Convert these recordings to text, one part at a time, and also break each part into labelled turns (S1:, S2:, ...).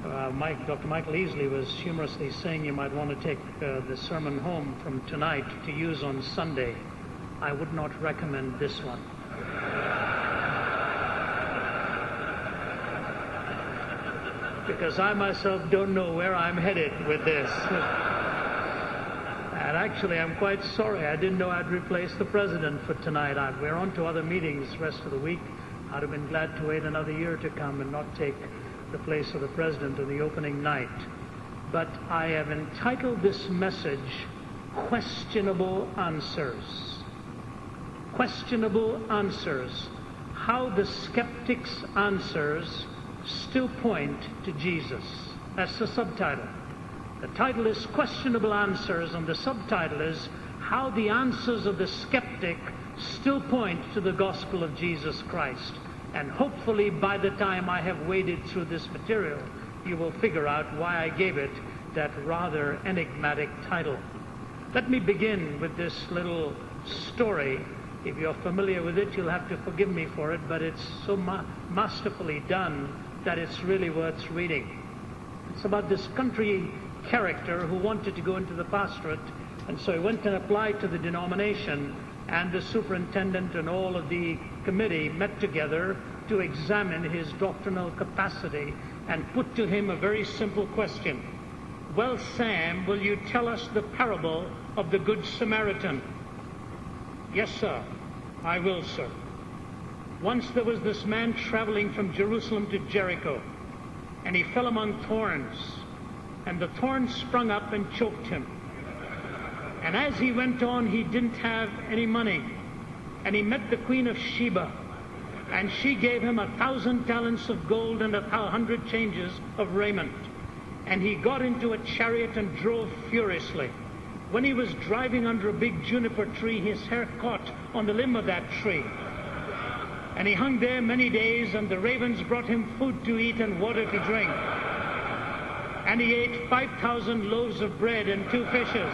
S1: Dr. Michael Easley was humorously saying you might want to take the sermon home from tonight to use on Sunday. I would not recommend this one. Because I myself don't know where I'm headed with this. And actually, I'm quite sorry. I didn't know I'd replace the president for tonight. We're on to other meetings the rest of the week. I'd have been glad to wait another year to come and not take the place of the president on the opening night. But I have entitled this message, Questionable Answers. Questionable Answers. How the skeptics' answers still point to Jesus. That's the subtitle. The title is Questionable Answers, and the subtitle is How the Answers of the Skeptic Still Point to the Gospel of Jesus Christ. And hopefully by the time I have waded through this material, you will figure out why I gave it that rather enigmatic title. Let me begin with this little story. If you're familiar with it, you'll have to forgive me for it, but it's so masterfully done that it's really worth reading. It's about this country character who wanted to go into the pastorate, and so he went and applied to the denomination, and the superintendent and all of the committee met together to examine his doctrinal capacity and put to him a very simple question. Well, Sam, will you tell us the parable of the Good Samaritan? Yes, sir. I will, sir. Once there was this man traveling from Jerusalem to Jericho, and he fell among thorns, and the thorns sprung up and choked him. And as he went on, he didn't have any money. And he met the Queen of Sheba, and she gave him 1,000 talents of gold and 100 changes of raiment. And he got into a chariot and drove furiously. When he was driving under a big juniper tree, his hair caught on the limb of that tree. And he hung there many days, and the ravens brought him food to eat and water to drink. And he ate 5,000 loaves of bread and 2 fishes.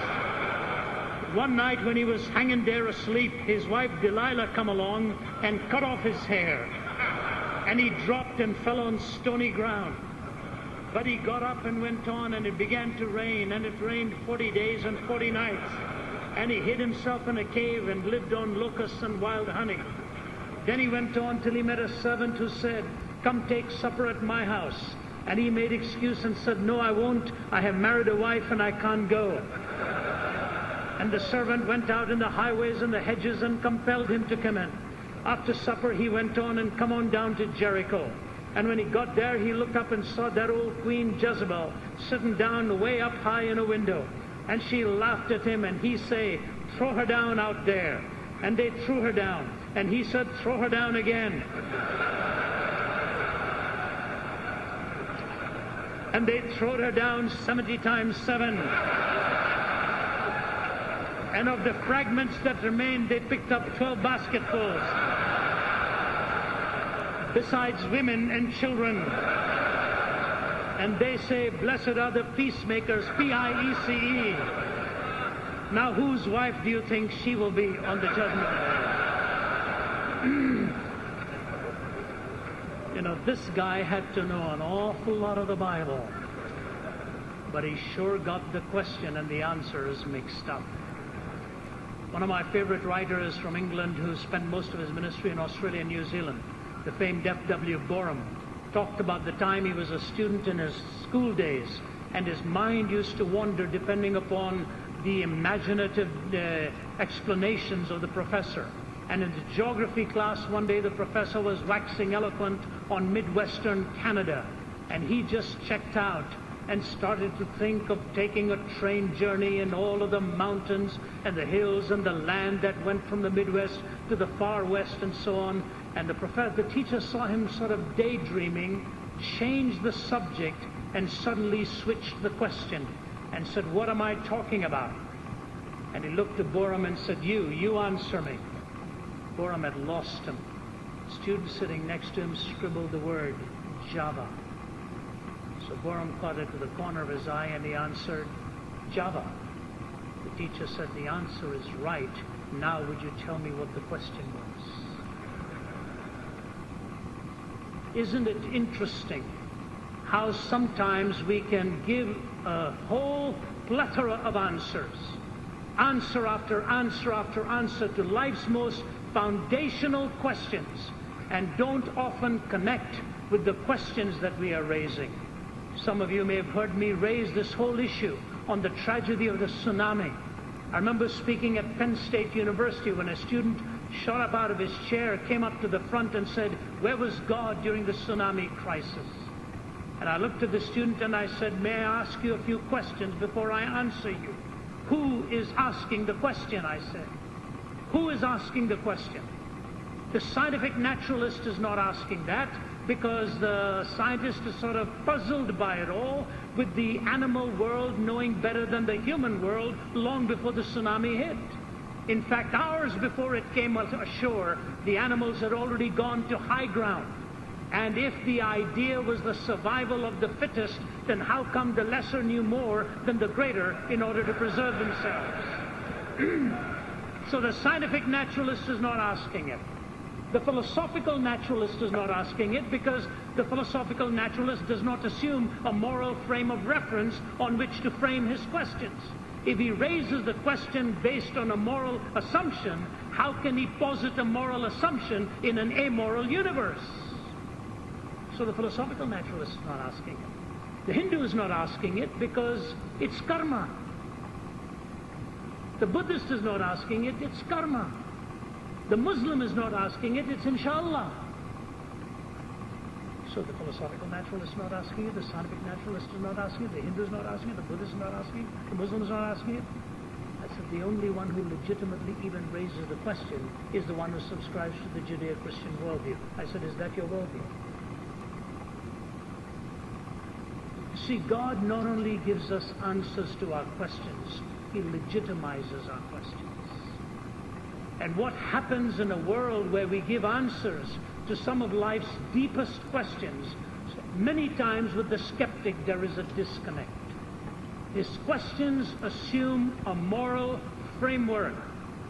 S1: One night when he was hanging there asleep, his wife Delilah come along and cut off his hair. And he dropped and fell on stony ground. But he got up and went on, and it began to rain, and it rained 40 days and 40 nights. And he hid himself in a cave and lived on locusts and wild honey. Then he went on till he met a servant who said, "Come take supper at my house." And he made excuse and said, "No, I won't. I have married a wife and I can't go." And the servant went out in the highways and the hedges and compelled him to come in. After supper, he went on and come on down to Jericho. And when he got there, he looked up and saw that old Queen Jezebel sitting down way up high in a window. And she laughed at him, and he say, "Throw her down out there." And they threw her down. And he said, "Throw her down again." And they throwed her down 70 times 7. And of the fragments that remained, they picked up 12 basketfuls, besides women and children. And they say, "Blessed are the peacemakers," P-I-E-C-E. Now, whose wife do you think she will be on the judgment day? You know, this guy had to know an awful lot of the Bible, but he sure got the question and the answers mixed up. One of my favorite writers from England, who spent most of his ministry in Australia and New Zealand, the famed F.W. Borum, talked about the time he was a student in his school days, and his mind used to wander depending upon the imaginative explanations of the professor. And in the geography class one day, the professor was waxing eloquent on Midwestern Canada, and he just checked out and started to think of taking a train journey in all of the mountains and the hills and the land that went from the Midwest to the far west and so on. And the teacher saw him sort of daydreaming, changed the subject, and suddenly switched the question and said, "What am I talking about?" And he looked at Borum and said, You answer me." Borum had lost him. The student sitting next to him scribbled the word Java. So Borum caught it to the corner of his eye and he answered, "Java." The teacher said, "The answer is right. Now would you tell me what the question was?" Isn't it interesting how sometimes we can give a whole plethora of answers, answer after answer after answer to life's most foundational questions, and don't often connect with the questions that we are raising. Some of you may have heard me raise this whole issue on the tragedy of the tsunami. I remember speaking at Penn State University when a student shot up out of his chair, came up to the front and said, "Where was God during the tsunami crisis?" And I looked at the student and I said, "May I ask you a few questions before I answer you?" "Who is asking the question?" I said. "Who is asking the question?" The scientific naturalist is not asking that, because the scientist is sort of puzzled by it all, with the animal world knowing better than the human world long before the tsunami hit. In fact, hours before it came ashore, the animals had already gone to high ground. And if the idea was the survival of the fittest, then how come the lesser knew more than the greater in order to preserve themselves? So the scientific naturalist is not asking it. The philosophical naturalist is not asking it, because the philosophical naturalist does not assume a moral frame of reference on which to frame his questions. If he raises the question based on a moral assumption, how can he posit a moral assumption in an amoral universe? So the philosophical naturalist is not asking it. The Hindu is not asking it because it's karma. The Buddhist is not asking it, it's karma. The Muslim is not asking it, it's inshallah. So the philosophical naturalist is not asking it, the scientific naturalist is not asking it, the Hindu is not asking it, the Buddhist is not asking it, the Muslim is not asking it. I said the only one who legitimately even raises the question is the one who subscribes to the Judeo-Christian worldview. I said, is that your worldview? See, God not only gives us answers to our questions, He legitimizes our questions. And what happens in a world where we give answers to some of life's deepest questions, many times with the skeptic there is a disconnect. His questions assume a moral framework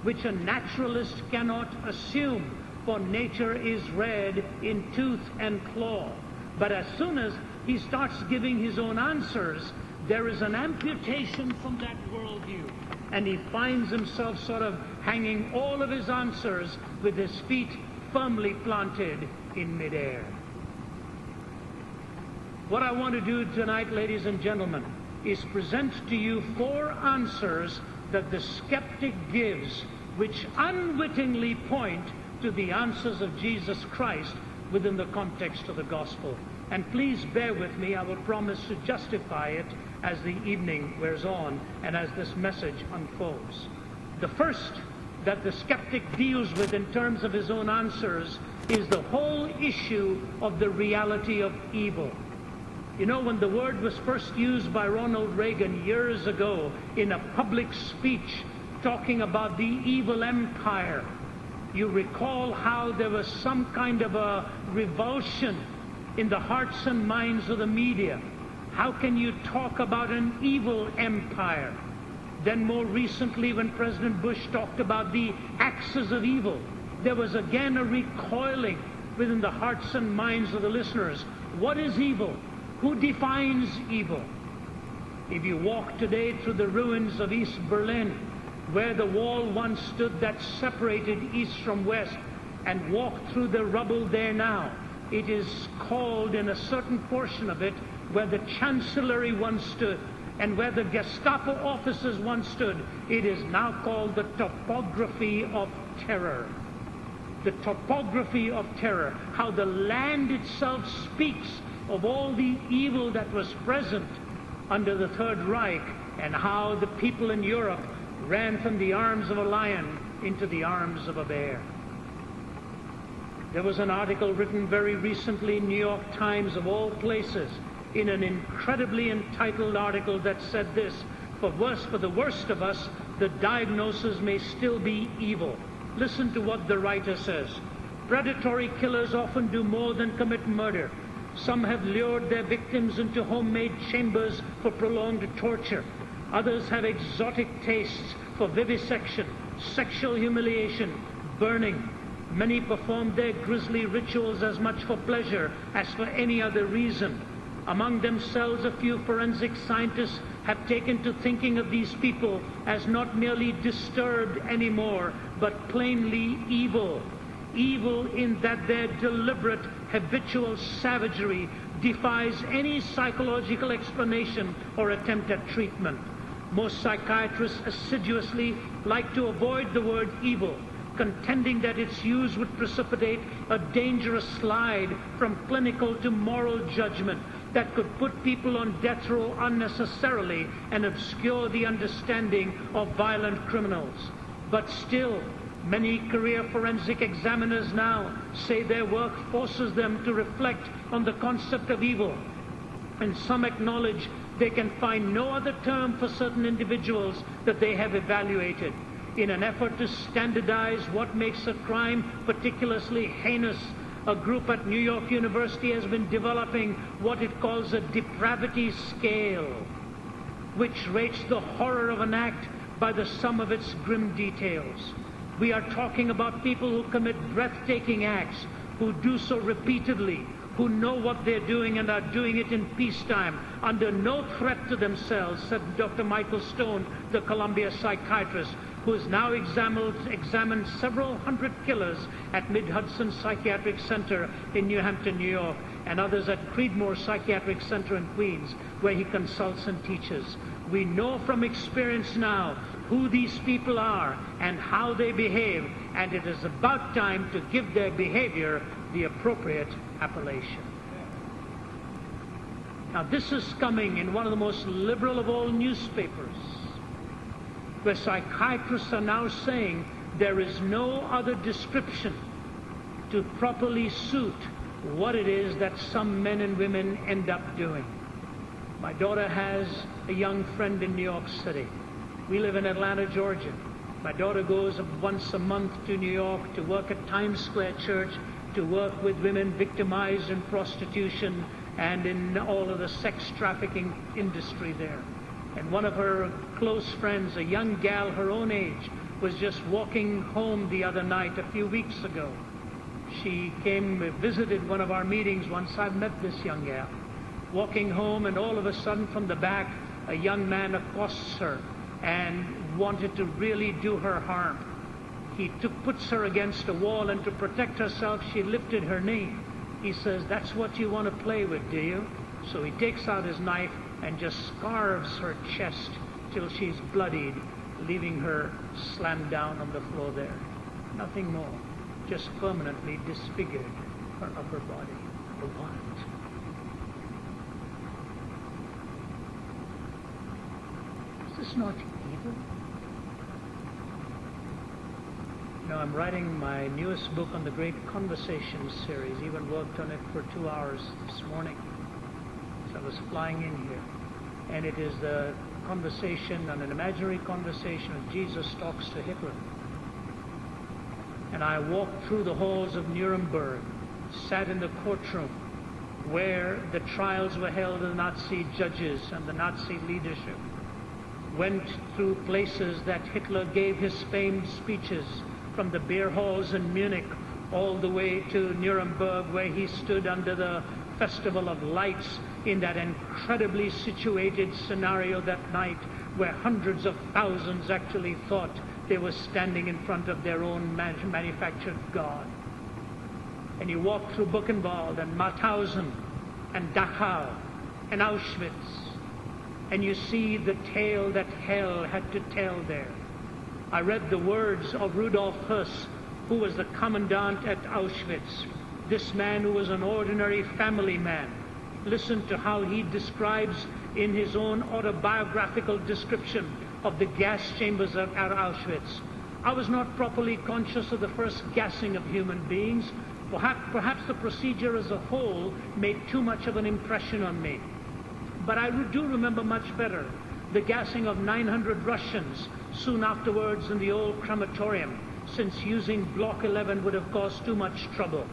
S1: which a naturalist cannot assume, for nature is read in tooth and claw. But as soon as he starts giving his own answers, there is an amputation from that worldview, and he finds himself sort of hanging all of his answers with his feet firmly planted in midair. What I want to do tonight, ladies and gentlemen, is present to you 4 answers that the skeptic gives, which unwittingly point to the answers of Jesus Christ within the context of the gospel. And please bear with me, I will promise to justify it as the evening wears on and as this message unfolds. The first that the skeptic deals with in terms of his own answers is the whole issue of the reality of evil. You know, when the word was first used by Ronald Reagan years ago in a public speech talking about the evil empire, you recall how there was some kind of a revulsion in the hearts and minds of the media. How can you talk about an evil empire? Then more recently, when President Bush talked about the axis of evil, there was again a recoiling within the hearts and minds of the listeners. What is evil? Who defines evil? If you walk today through the ruins of East Berlin, where the wall once stood that separated East from West, and walk through the rubble there now, it is called, in a certain portion of it, where the Chancellery once stood and where the Gestapo offices once stood, it is now called the topography of terror. The topography of terror. How the land itself speaks of all the evil that was present under the Third Reich, and how the people in Europe ran from the arms of a lion into the arms of a bear. There was an article written very recently in New York Times, of all places, in an incredibly entitled article that said this: for the worst of us, the diagnosis may still be evil. Listen to what the writer says. Predatory killers often do more than commit murder. Some have lured their victims into homemade chambers for prolonged torture. Others have exotic tastes for vivisection, sexual humiliation, burning. Many perform their grisly rituals as much for pleasure as for any other reason. Among themselves, a few forensic scientists have taken to thinking of these people as not merely disturbed anymore, but plainly evil. Evil in that their deliberate, habitual savagery defies any psychological explanation or attempt at treatment. Most psychiatrists assiduously like to avoid the word evil, contending that its use would precipitate a dangerous slide from clinical to moral judgment that could put people on death row unnecessarily and obscure the understanding of violent criminals. But still, many career forensic examiners now say their work forces them to reflect on the concept of evil, and some acknowledge they can find no other term for certain individuals that they have evaluated. In an effort to standardize what makes a crime particularly heinous, a group at New York University has been developing what it calls a depravity scale, which rates the horror of an act by the sum of its grim details. We are talking about people who commit breathtaking acts, who do so repeatedly, who know what they're doing and are doing it in peacetime, under no threat to themselves, said Dr. Michael Stone, the Columbia psychiatrist, who has now examined several hundred killers at Mid-Hudson Psychiatric Center in New Hampton, New York, and others at Creedmoor Psychiatric Center in Queens, where he consults and teaches. We know from experience now who these people are and how they behave, and it is about time to give their behavior the appropriate appellation. Now, this is coming in one of the most liberal of all newspapers, where psychiatrists are now saying there is no other description to properly suit what it is that some men and women end up doing. My daughter has a young friend in New York City. We live in Atlanta, Georgia. My daughter goes once a month to New York to work at Times Square Church, to work with women victimized in prostitution and in all of the sex trafficking industry there. And one of her close friends, a young gal her own age, was just walking home the other night a few weeks ago. She visited one of our meetings once. I've met this young gal. Walking home, and all of a sudden from the back, a young man accosts her and wanted to really do her harm. He puts her against a wall, and to protect herself, she lifted her knee. He says, "That's what you want to play with, do you?" So he takes out his knife and just scarves her chest till she's bloodied, leaving her slammed down on the floor there. Nothing more. Just permanently disfigured her upper body. For what? Is this not evil? You know, I'm writing my newest book on the Great Conversation series. Even worked on it for 2 hours this morning. So I was flying in here. And it is the conversation, an imaginary conversation of Jesus talks to Hitler. And I walked through the halls of Nuremberg, sat in the courtroom where the trials were held of the Nazi judges and the Nazi leadership. Went through places that Hitler gave his famed speeches, from the beer halls in Munich all the way to Nuremberg, where he stood under the Festival of Lights in that incredibly situated scenario that night, where hundreds of thousands actually thought they were standing in front of their own manufactured God. And you walk through Buchenwald and Mauthausen and Dachau and Auschwitz, and you see the tale that hell had to tell there. I read the words of Rudolf Höss, who was the commandant at Auschwitz. This man who was an ordinary family man. Listen to how he describes in his own autobiographical description of the gas chambers at Auschwitz. I was not properly conscious of the first gassing of human beings. Perhaps the procedure as a whole made too much of an impression on me. But I do remember much better the gassing of 900 Russians soon afterwards in the old crematorium, since using Block 11 would have caused too much trouble.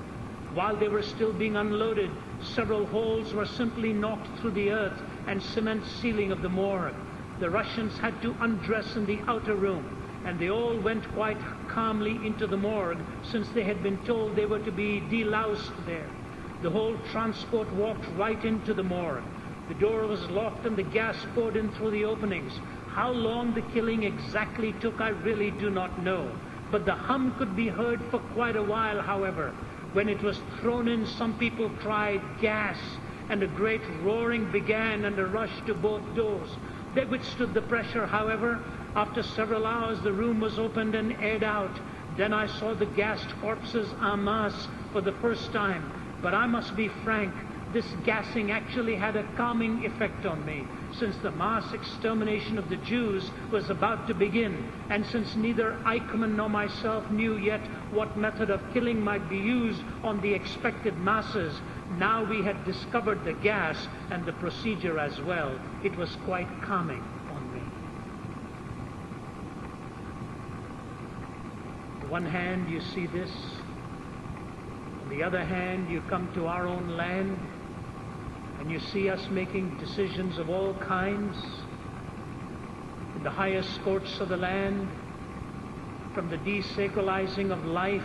S1: While they were still being unloaded, several holes were simply knocked through the earth and cement ceiling of the morgue. The Russians had to undress in the outer room, and they all went quite calmly into the morgue, since they had been told they were to be deloused there. The whole transport walked right into the morgue. The door was locked and the gas poured in through the openings. How long the killing exactly took, I really do not know. But the hum could be heard for quite a while, however. When it was thrown in, some people cried, "Gas!" and a great roaring began and a rush to both doors. They withstood the pressure, however. After several hours, the room was opened and aired out. Then I saw the gassed corpses en masse for the first time. But I must be frank, this gassing actually had a calming effect on me, since the mass extermination of the Jews was about to begin, and since neither Eichmann nor myself knew yet what method of killing might be used on the expected masses, now we had discovered the gas and the procedure as well. It was quite calming on me. On one hand, you see this. On the other hand, you come to our own land and you see us making decisions of all kinds in the highest courts of the land, from the desacralizing of life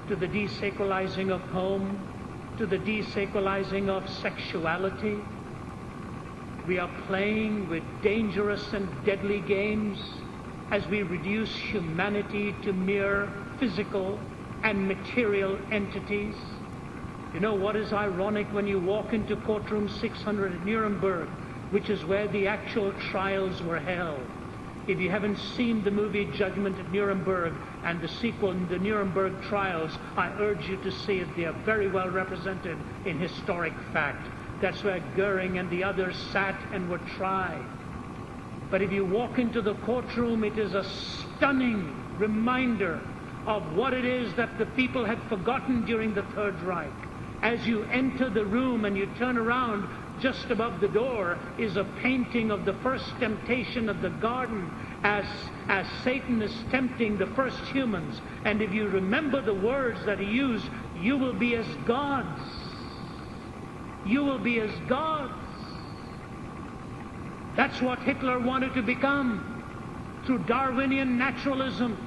S1: to the desacralizing of home to the desacralizing of sexuality. We are playing with dangerous and deadly games as we reduce humanity to mere physical and material entities. You know what is ironic? When you walk into courtroom 600 at Nuremberg, which is where the actual trials were held. If you haven't seen the movie Judgment at Nuremberg and the sequel, The Nuremberg Trials, I urge you to see it. They are very well represented in historic fact. That's where Goering and the others sat and were tried. But if you walk into the courtroom, it is a stunning reminder of what it is that the people had forgotten during the Third Reich. As you enter the room and you turn around, just above the door is a painting of the first temptation of the garden as Satan is tempting the first humans. And if you remember the words that he used, you will be as gods. You will be as gods. That's what Hitler wanted to become through Darwinian naturalism,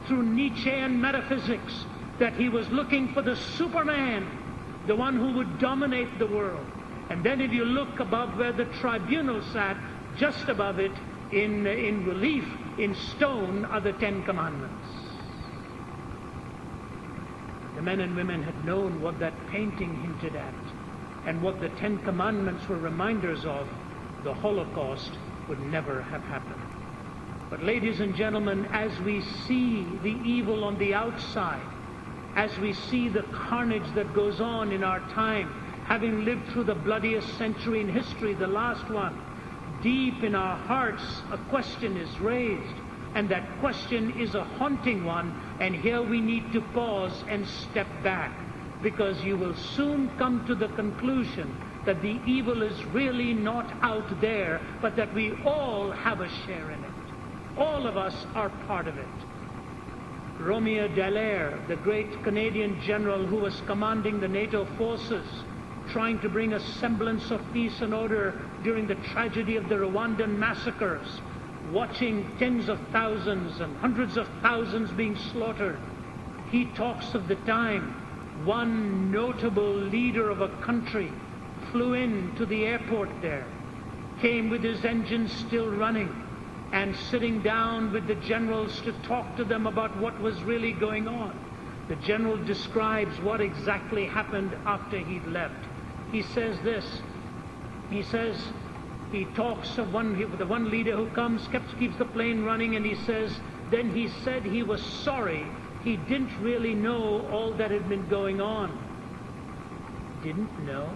S1: through Nietzschean metaphysics, that he was looking for the Superman, the one who would dominate the world. And then if you look above where the tribunal sat, just above it, in relief, in stone, are the Ten Commandments. The men and women had known what that painting hinted at, and what the Ten Commandments were reminders of. The Holocaust would never have happened. But ladies and gentlemen, as we see the evil on the outside, as we see the carnage that goes on in our time, having lived through the bloodiest century in history, the last one, deep in our hearts a question is raised, and that question is a haunting one, and here we need to pause and step back, because you will soon come to the conclusion that the evil is really not out there, but that we all have a share in it. All of us are part of it. Romeo Dallaire, the great Canadian general who was commanding the NATO forces, trying to bring a semblance of peace and order during the tragedy of the Rwandan massacres, watching tens of thousands and hundreds of thousands being slaughtered. He talks of the time one notable leader of a country flew in to the airport there, came with his engines still running, and sitting down with the generals to talk to them about what was really going on. The general describes what exactly happened after he'd left. He says this. He says, he talks of the one leader who comes, keeps the plane running, and he says, then he said he was sorry. He didn't really know all that had been going on. Didn't know?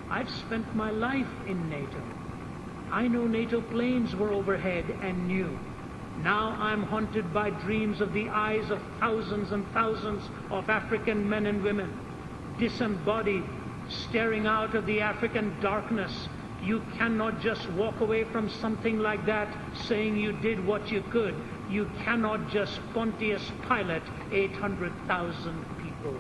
S1: I've spent my life in NATO. I know NATO planes were overhead and knew. Now I'm haunted by dreams of the eyes of thousands and thousands of African men and women, disembodied, staring out of the African darkness. You cannot just walk away from something like that saying you did what you could. You cannot just Pontius Pilate 800,000 people.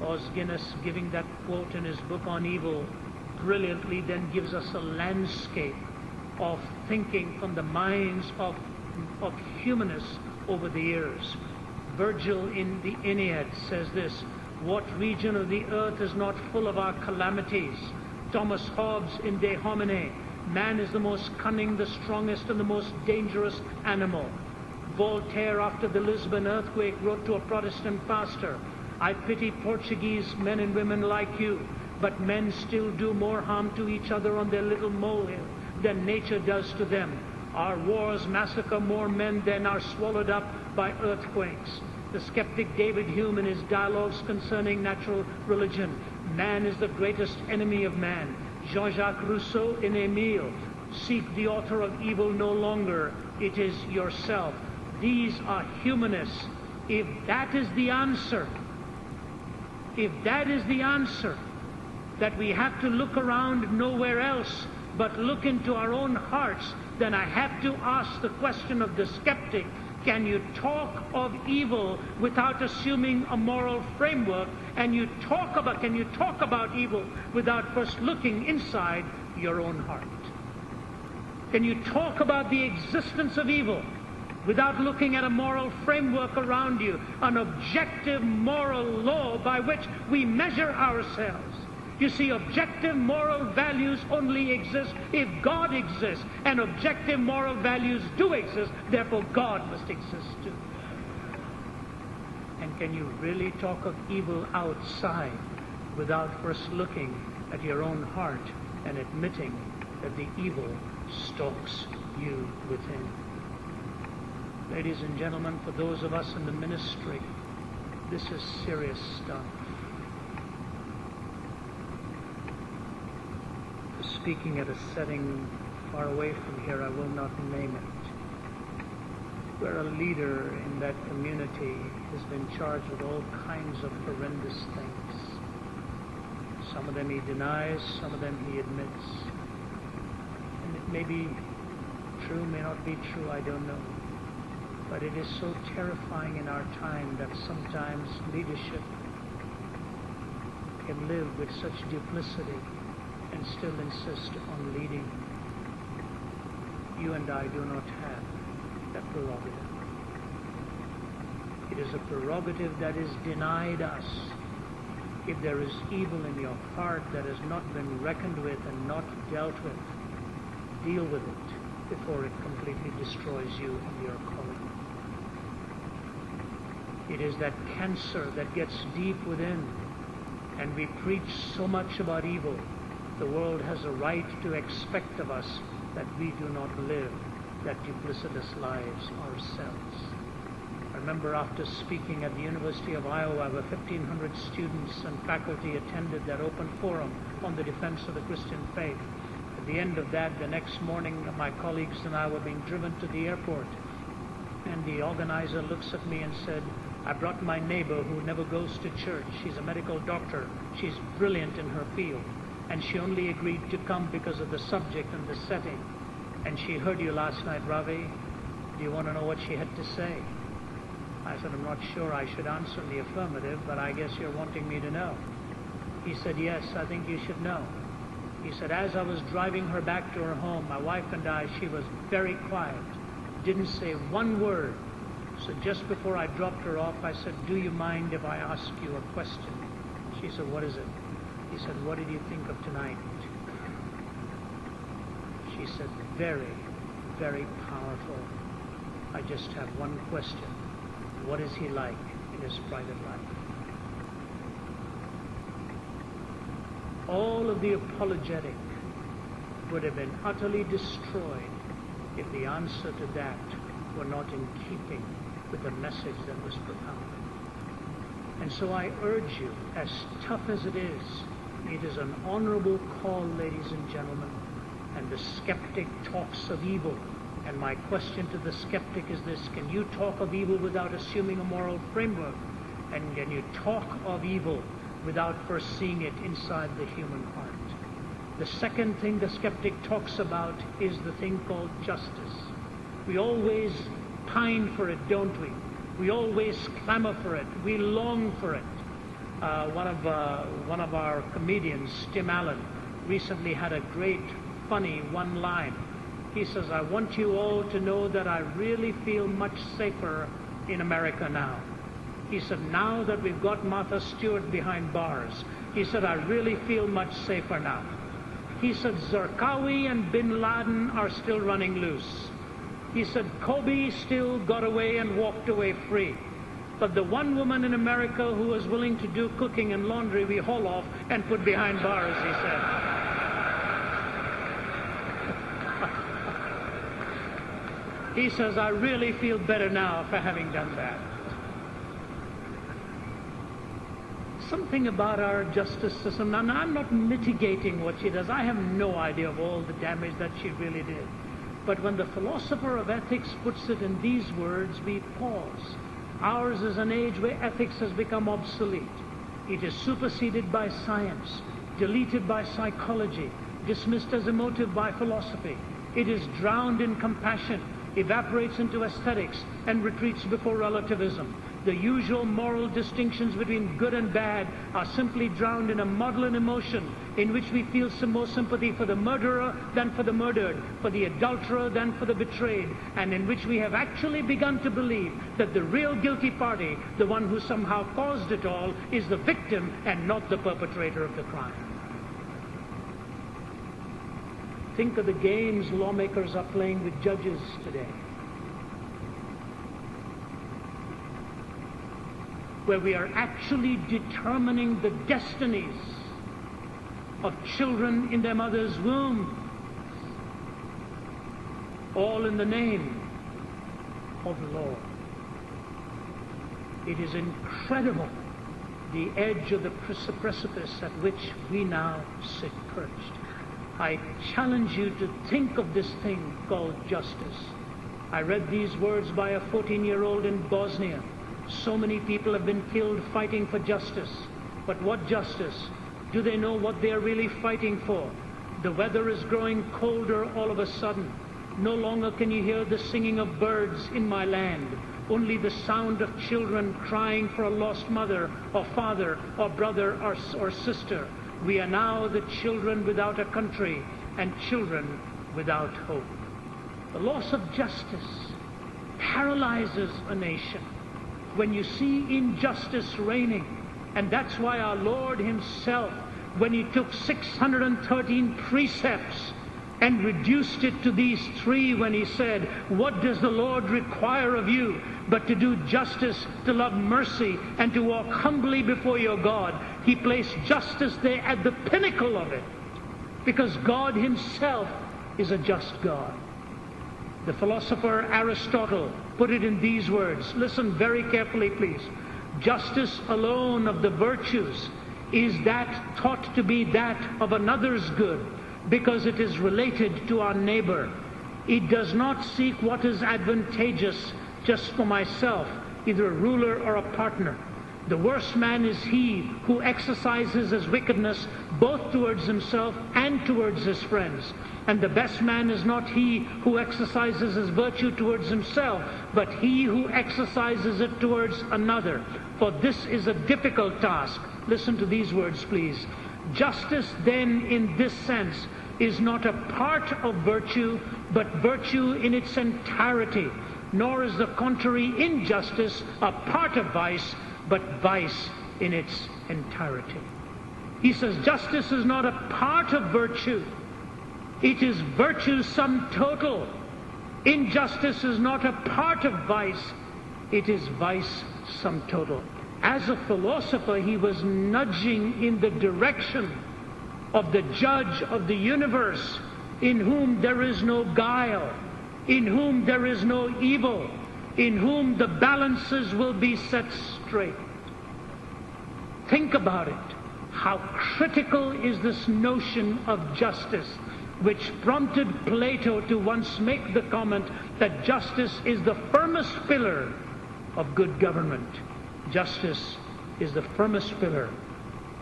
S1: Os Guinness, giving that quote in his book on evil, brilliantly then gives us a landscape of thinking from the minds of humanists over the years. Virgil in the Aeneid says this, "What region of the earth is not full of our calamities?" Thomas Hobbes in De Homine, "Man is the most cunning, the strongest, and the most dangerous animal." Voltaire, after the Lisbon earthquake, wrote to a Protestant pastor, "I pity Portuguese men and women like you, but men still do more harm to each other on their little molehill than nature does to them. Our wars massacre more men than are swallowed up by earthquakes." The skeptic David Hume in his dialogues concerning natural religion, "Man is the greatest enemy of man." Jean-Jacques Rousseau in Emile, "Seek the author of evil no longer, it is yourself." These are humanists. If that is the answer, that we have to look around nowhere else but look into our own hearts, then I have to ask the question of the skeptic, can you talk of evil without assuming a moral framework? And can you talk about evil without first looking inside your own heart? Can you talk about the existence of evil without looking at a moral framework around you, an objective moral law by which we measure ourselves? You see, objective moral values only exist if God exists, and objective moral values do exist, therefore God must exist too. And can you really talk of evil outside without first looking at your own heart and admitting that the evil stalks you within? Ladies and gentlemen, for those of us in the ministry, this is serious stuff. Speaking at a setting far away from here, I will not name it, where a leader in that community has been charged with all kinds of horrendous things. Some of them he denies, some of them he admits. And it may be true, may not be true, I don't know. But it is so terrifying in our time that sometimes leadership can live with such duplicity and still insist on leading. You and I do not have that prerogative. It is a prerogative that is denied us if there is evil in your heart that has not been reckoned with and not dealt with. Deal with it before it completely destroys you and your calling. It is that cancer that gets deep within, and we preach so much about evil. The world has a right to expect of us that we do not live that duplicitous lives ourselves. I remember after speaking at the University of Iowa, where 1,500 students and faculty attended that open forum on the defense of the Christian faith. At the end of that, the next morning, my colleagues and I were being driven to the airport, and the organizer looks at me and said, "I brought my neighbor who never goes to church. She's a medical doctor. She's brilliant in her field. And she only agreed to come because of the subject and the setting. And she heard you last night, Ravi. Do you want to know what she had to say?" I said, "I'm not sure I should answer in the affirmative, but I guess you're wanting me to know." He said, "Yes, I think you should know." He said, "As I was driving her back to her home, my wife and I, she was very quiet, didn't say one word. So just before I dropped her off, I said, 'Do you mind if I ask you a question?' She said, 'What is it?' He said, 'What did you think of tonight?' She said, 'Very, very powerful. I just have one question. What is he like in his private life?' All of the apologetic would have been utterly destroyed if the answer to that were not in keeping with the message that was propounded. And so I urge you, as tough as it is an honorable call, ladies and gentlemen, and the skeptic talks of evil. And my question to the skeptic is this: can you talk of evil without assuming a moral framework? And can you talk of evil without first seeing it inside the human heart? The second thing the skeptic talks about is the thing called justice. We always pine for it, don't we? We always clamor for it. We long for it. One of our comedians, Tim Allen, recently had a great, funny one line. He says, "I want you all to know that I really feel much safer in America now. He said, now that we've got Martha Stewart behind bars, he said, I really feel much safer now. He said, Zarqawi and bin Laden are still running loose. He said, Kobe still got away and walked away free. But the one woman in America who was willing to do cooking and laundry, we haul off and put behind bars, he said. He says, I really feel better now for having done that. Something about our justice system. Now, I'm not mitigating what she does. I have no idea of all the damage that she really did. But when the philosopher of ethics puts it in these words, we pause. Ours is an age where ethics has become obsolete. It is superseded by science, deleted by psychology, dismissed as emotive by philosophy. It is drowned in compassion, evaporates into aesthetics, and retreats before relativism. The usual moral distinctions between good and bad are simply drowned in a maudlin emotion in which we feel some more sympathy for the murderer than for the murdered, for the adulterer than for the betrayed, and in which we have actually begun to believe that the real guilty party, the one who somehow caused it all, is the victim and not the perpetrator of the crime. Think of the games lawmakers are playing with judges today, where we are actually determining the destinies of children in their mother's womb, all in the name of the law. It is incredible, the edge of the precipice at which we now sit perched. I challenge you to think of this thing called justice. I read these words by a 14-year-old in Bosnia. So many people have been killed fighting for justice. But what justice? Do they know what they are really fighting for? The weather is growing colder all of a sudden. No longer can you hear the singing of birds in my land. Only the sound of children crying for a lost mother or father or brother or sister. We are now the children without a country and children without hope. The loss of justice paralyzes a nation. When you see injustice reigning, and that's why our Lord himself, when he took 613 precepts and reduced it to these 3, when he said, what does the Lord require of you but to do justice, to love mercy, and to walk humbly before your God? He placed justice there at the pinnacle of it, because God himself is a just God. The philosopher Aristotle put it in these words. Listen very carefully, please. Justice alone of the virtues is that taught to be that of another's good, because it is related to our neighbor. It does not seek what is advantageous just for myself, either a ruler or a partner. The worst man is he who exercises his wickedness both towards himself and towards his friends. And the best man is not he who exercises his virtue towards himself, but he who exercises it towards another. For this is a difficult task. Listen to these words, please. Justice, then, in this sense, is not a part of virtue, but virtue in its entirety. Nor is the contrary, injustice, a part of vice, but vice in its entirety. He says justice is not a part of virtue. It is virtue sum total. Injustice is not a part of vice. It is vice sum total. As a philosopher, he was nudging in the direction of the judge of the universe, in whom there is no guile, in whom there is no evil, in whom the balances will be set straight. Think about it. How critical is this notion of justice, which prompted Plato to once make the comment that justice is the firmest pillar of good government. Justice is the firmest pillar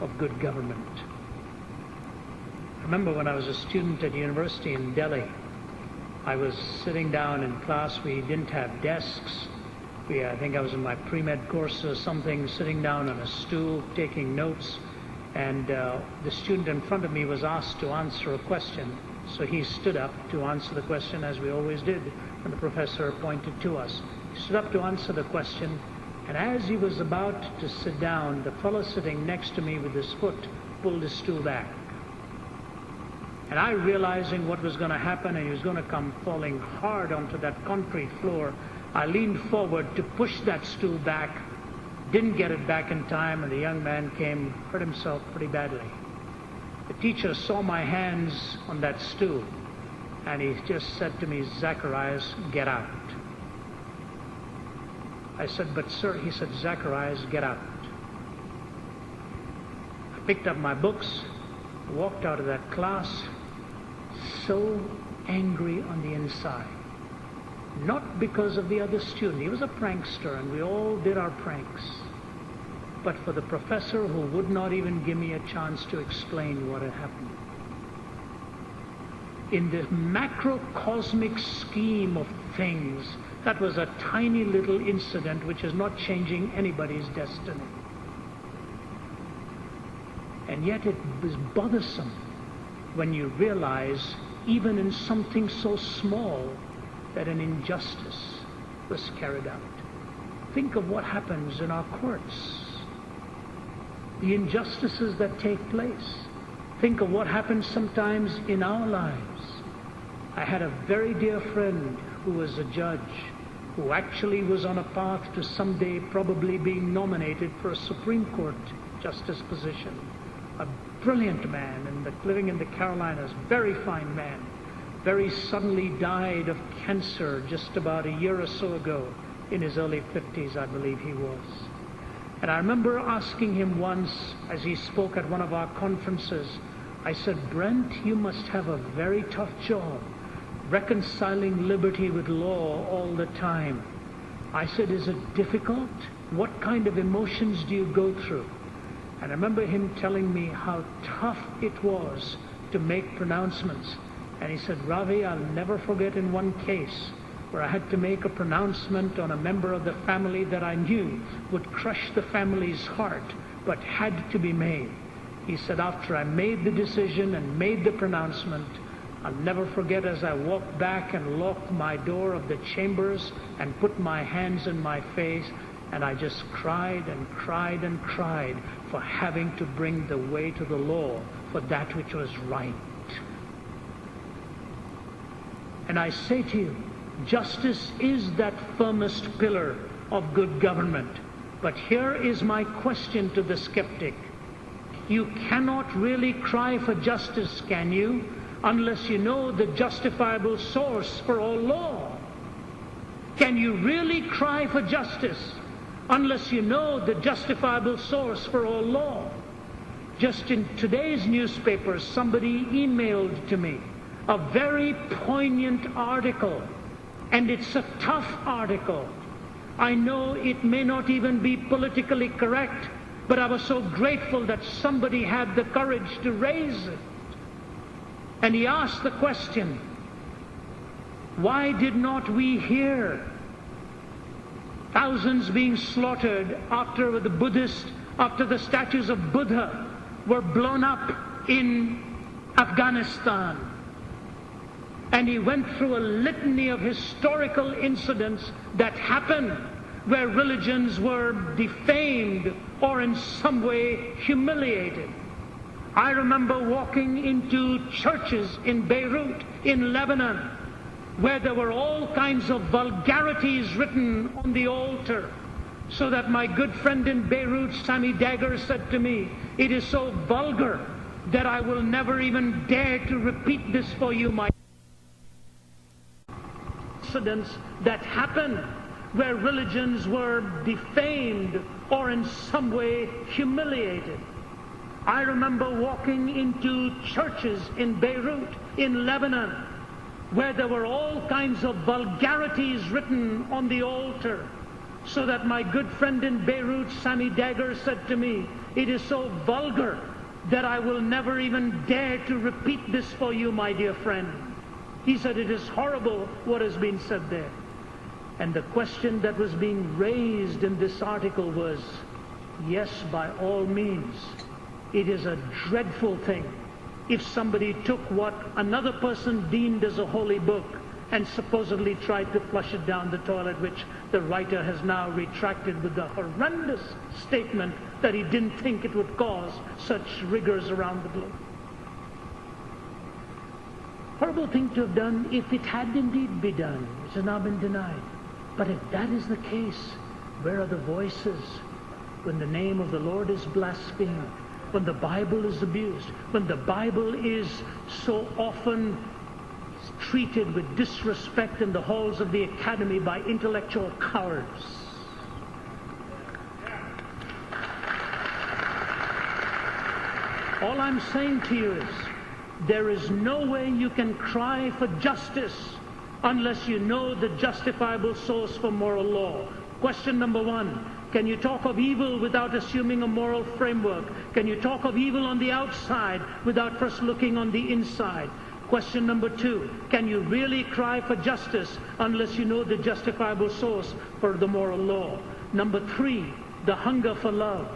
S1: of good government. I remember when I was a student at university in Delhi, I was sitting down in class. We didn't have desks. I think I was in my pre-med course or something, sitting down on a stool, taking notes. And the student in front of me was asked to answer a question. So he stood up to answer the question, as we always did when the professor pointed to us. He stood up to answer the question, And as he was about to sit down, the fellow sitting next to me with his foot pulled his stool back. And I, realizing what was going to happen, and he was going to come falling hard onto that concrete floor, I leaned forward to push that stool back, didn't get it back in time, and the young man hurt himself pretty badly. The teacher saw my hands on that stool, and he just said to me, "Zacharias, get out." I said, "But sir," he said, "Zacharias, get out." I picked up my books, walked out of that class, so angry on the inside. Not because of the other student. He was a prankster, and we all did our pranks. But for the professor who would not even give me a chance to explain what had happened. In the macrocosmic scheme of things, that was a tiny little incident which is not changing anybody's destiny. And yet it was bothersome when you realize, even in something so small, that an injustice was carried out. Think of what happens in our courts. The injustices that take place. Think of what happens sometimes in our lives. I had a very dear friend who was a judge, who actually was on a path to someday probably being nominated for a Supreme Court justice position. A brilliant man, living in the Carolinas, very fine man. Very suddenly died of cancer just about a year or so ago, in his early 50s, I believe he was. And I remember asking him once, as he spoke at one of our conferences, I said, "Brent, you must have a very tough job, reconciling liberty with law all the time." I said, "Is it difficult? What kind of emotions do you go through?" And I remember him telling me how tough it was to make pronouncements. And he said, "Ravi, I'll never forget in one case where I had to make a pronouncement on a member of the family that I knew would crush the family's heart, but had to be made." He said, "After I made the decision and made the pronouncement, I'll never forget as I walked back and locked my door of the chambers and put my hands in my face, and I just cried and cried and cried for having to bring the weight of the law for that which was right." And I say to you, justice is that firmest pillar of good government. But here is my question to the skeptic. You cannot really cry for justice, can you, unless you know the justifiable source for all law? Can you really cry for justice unless you know the justifiable source for all law? Just in today's newspaper, somebody emailed to me a very poignant article, and it's a tough article. I know it may not even be politically correct, but I was so grateful that somebody had the courage to raise it. And he asked the question, why did not we hear thousands being slaughtered after the statues of Buddha were blown up in Afghanistan? And he went through a litany of historical incidents that happened where religions were defamed or in some way humiliated. I remember walking into churches in Beirut, in Lebanon, where there were all kinds of vulgarities written on the altar, so that my good friend in Beirut, Sammy Dagger, said to me, "It is so vulgar that I will never even dare to repeat this for you, my..." Incidents that happened where religions were defamed or in some way humiliated. I remember walking into churches in Beirut, in Lebanon, where there were all kinds of vulgarities written on the altar, so that my good friend in Beirut, Sammy Dagger, said to me, "It is so vulgar that I will never even dare to repeat this for you, my dear friend." He said, "It is horrible what has been said there." And the question that was being raised in this article was, yes, by all means, it is a dreadful thing if somebody took what another person deemed as a holy book and supposedly tried to flush it down the toilet, which the writer has now retracted with the horrendous statement that he didn't think it would cause such rigors around the globe. Horrible thing to have done if it had indeed been done, which has now been denied. But if that is the case, where are the voices when the name of the Lord is blasphemed, when the Bible is abused, when the Bible is so often treated with disrespect in the halls of the academy by intellectual cowards? All I'm saying to you is, there is no way you can cry for justice unless you know the justifiable source for moral law. Question number one, can you talk of evil without assuming a moral framework? Can you talk of evil on the outside without first looking on the inside? Question number two, can you really cry for justice unless you know the justifiable source for the moral law? Number three, the hunger for love,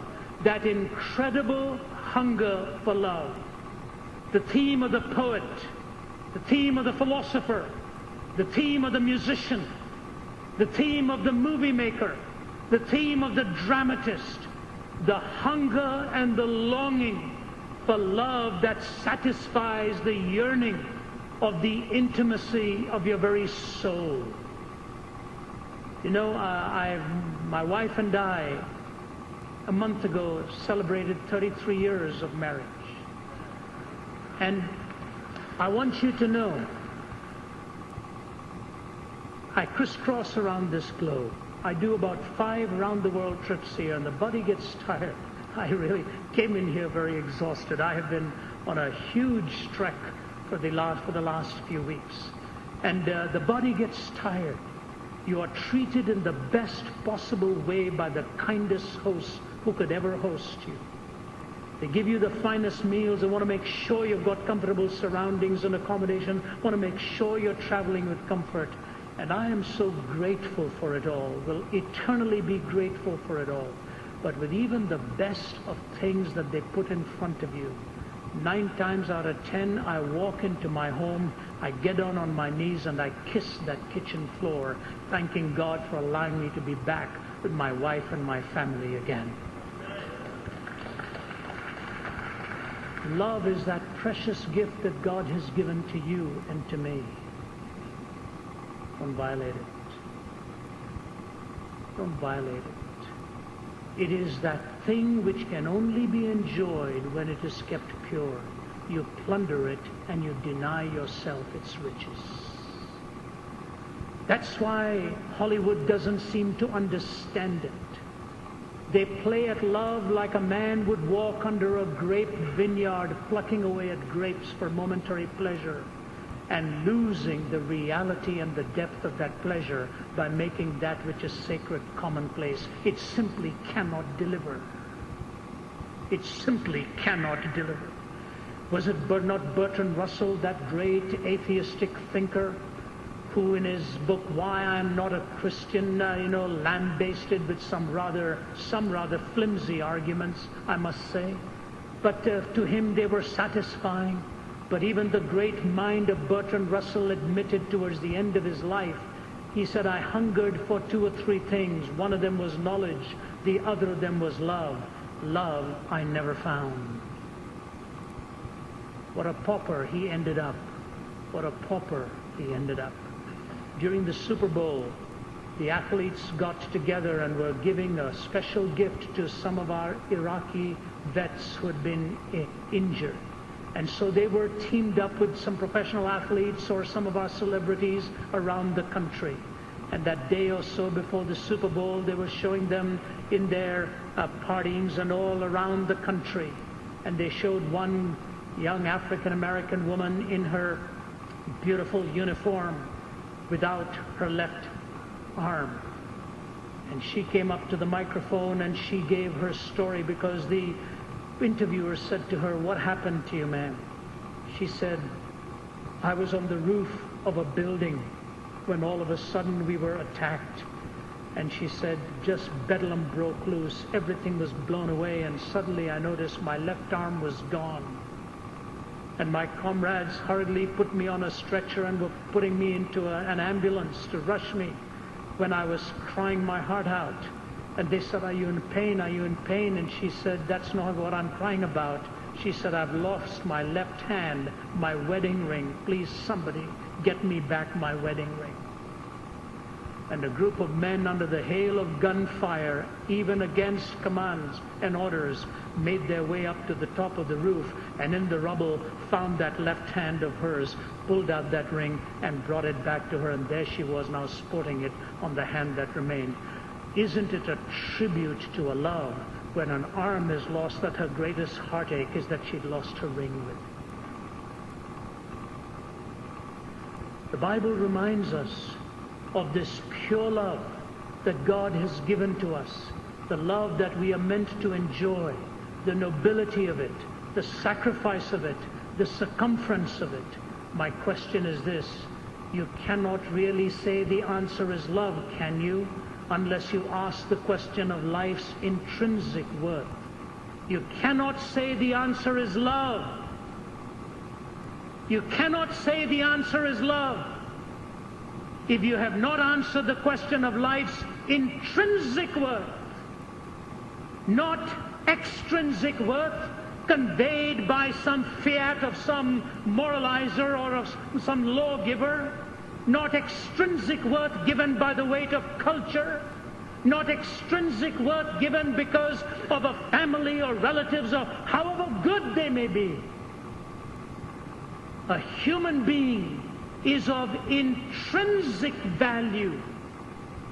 S1: that incredible hunger for love. The theme of the poet, the theme of the philosopher, the theme of the musician, the theme of the movie maker, the theme of the dramatist, the hunger and the longing for love that satisfies the yearning of the intimacy of your very soul. You know, my wife and I, a month ago, celebrated 33 years of marriage. And I want you to know, I crisscross around this globe. I do about 5 round-the-world trips here, and the body gets tired. I really came in here very exhausted. I have been on a huge trek for the last few weeks. And the body gets tired. You are treated in the best possible way by the kindest host who could ever host you. They give you the finest meals. They want to make sure you've got comfortable surroundings and accommodation. Want to make sure you're traveling with comfort. And I am so grateful for it all. Will eternally be grateful for it all. But with even the best of things that they put in front of you, 9 times out of 10, I walk into my home, I get down on my knees and I kiss that kitchen floor, thanking God for allowing me to be back with my wife and my family again. Love is that precious gift that God has given to you and to me. Don't violate it. Don't violate it. It is that thing which can only be enjoyed when it is kept pure. You plunder it and you deny yourself its riches. That's why Hollywood doesn't seem to understand it. They play at love like a man would walk under a grape vineyard, plucking away at grapes for momentary pleasure, and losing the reality and the depth of that pleasure by making that which is sacred commonplace. It simply cannot deliver. It simply cannot deliver. Was it not Bertrand Russell, that great atheistic thinker, who in his book Why I'm Not a Christian, lambasted with some rather flimsy arguments, I must say. But to him they were satisfying. But even the great mind of Bertrand Russell admitted towards the end of his life, he said, I hungered for 2 or 3 things. One of them was knowledge. The other of them was love. Love I never found. What a pauper he ended up. What a pauper he ended up. During the Super Bowl, the athletes got together and were giving a special gift to some of our Iraqi vets who had been injured. And so they were teamed up with some professional athletes or some of our celebrities around the country. And that day or so before the Super Bowl, they were showing them in their parties and all around the country. And they showed one young African-American woman in her beautiful uniform without her left arm. And she came up to the microphone and she gave her story, because the interviewer said to her, what happened to you, ma'am? She said, I was on the roof of a building when all of a sudden we were attacked. And she said, just bedlam broke loose. Everything was blown away, and suddenly I noticed my left arm was gone. And my comrades hurriedly put me on a stretcher and were putting me into an ambulance to rush me when I was crying my heart out. And they said, "Are you in pain? Are you in pain?" And she said, "That's not what I'm crying about." She said, "I've lost my left hand, my wedding ring. Please, somebody, get me back my wedding ring." And a group of men, under the hail of gunfire, even against commands and orders, made their way up to the top of the roof, and in the rubble found that left hand of hers, pulled out that ring and brought it back to her, and there she was now sporting it on the hand that remained. Isn't it a tribute to a love when an arm is lost that her greatest heartache is that she'd lost her ring with? The Bible reminds us of this pure love that God has given to us, the love that we are meant to enjoy, the nobility of it, the sacrifice of it, the circumference of it. My question is this: you cannot really say the answer is love, can you, unless you ask the question of life's intrinsic worth? You cannot say the answer is love. You cannot say the answer is love if you have not answered the question of life's intrinsic worth, not extrinsic worth conveyed by some fiat of some moralizer or of some lawgiver, not extrinsic worth given by the weight of culture, not extrinsic worth given because of a family or relatives or however good they may be. A human being is of intrinsic value,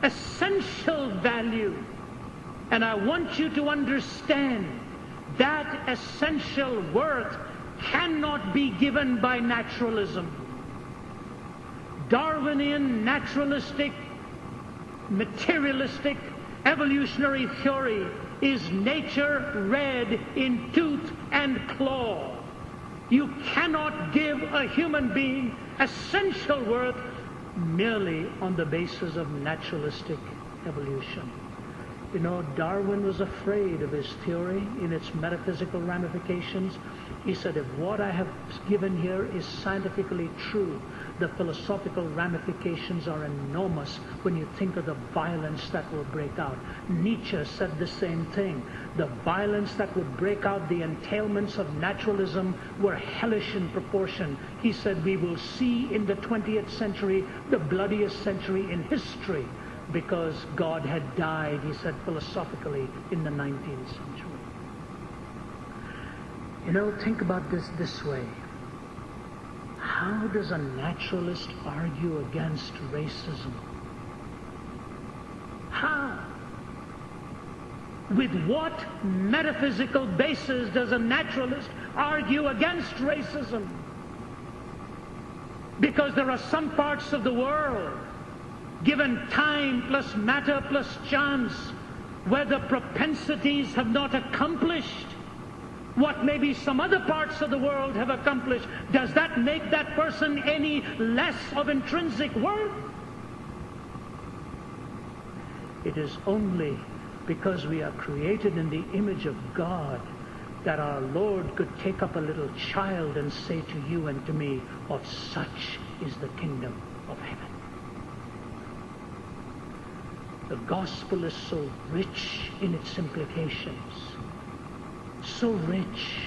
S1: essential value. And I want you to understand that essential worth cannot be given by naturalism. Darwinian, naturalistic, materialistic, evolutionary theory is nature read in tooth and claw. You cannot give a human being essential worth merely on the basis of naturalistic evolution. You know, Darwin was afraid of his theory in its metaphysical ramifications. He said, if what I have given here is scientifically true, the philosophical ramifications are enormous when you think of the violence that will break out. Nietzsche said the same thing. The violence that would break out, the entailments of naturalism were hellish in proportion. He said, we will see in the 20th century the bloodiest century in history, because God had died, he said philosophically, in the 19th century. You know, think about this way. How does a naturalist argue against racism? How? With what metaphysical basis does a naturalist argue against racism? Because there are some parts of the world, given time plus matter plus chance, where the propensities have not accomplished what maybe some other parts of the world have accomplished. Does that make that person any less of intrinsic worth? It is only because we are created in the image of God that our Lord could take up a little child and say to you and to me, of such is the kingdom of heaven. The gospel is so rich in its implications. So rich.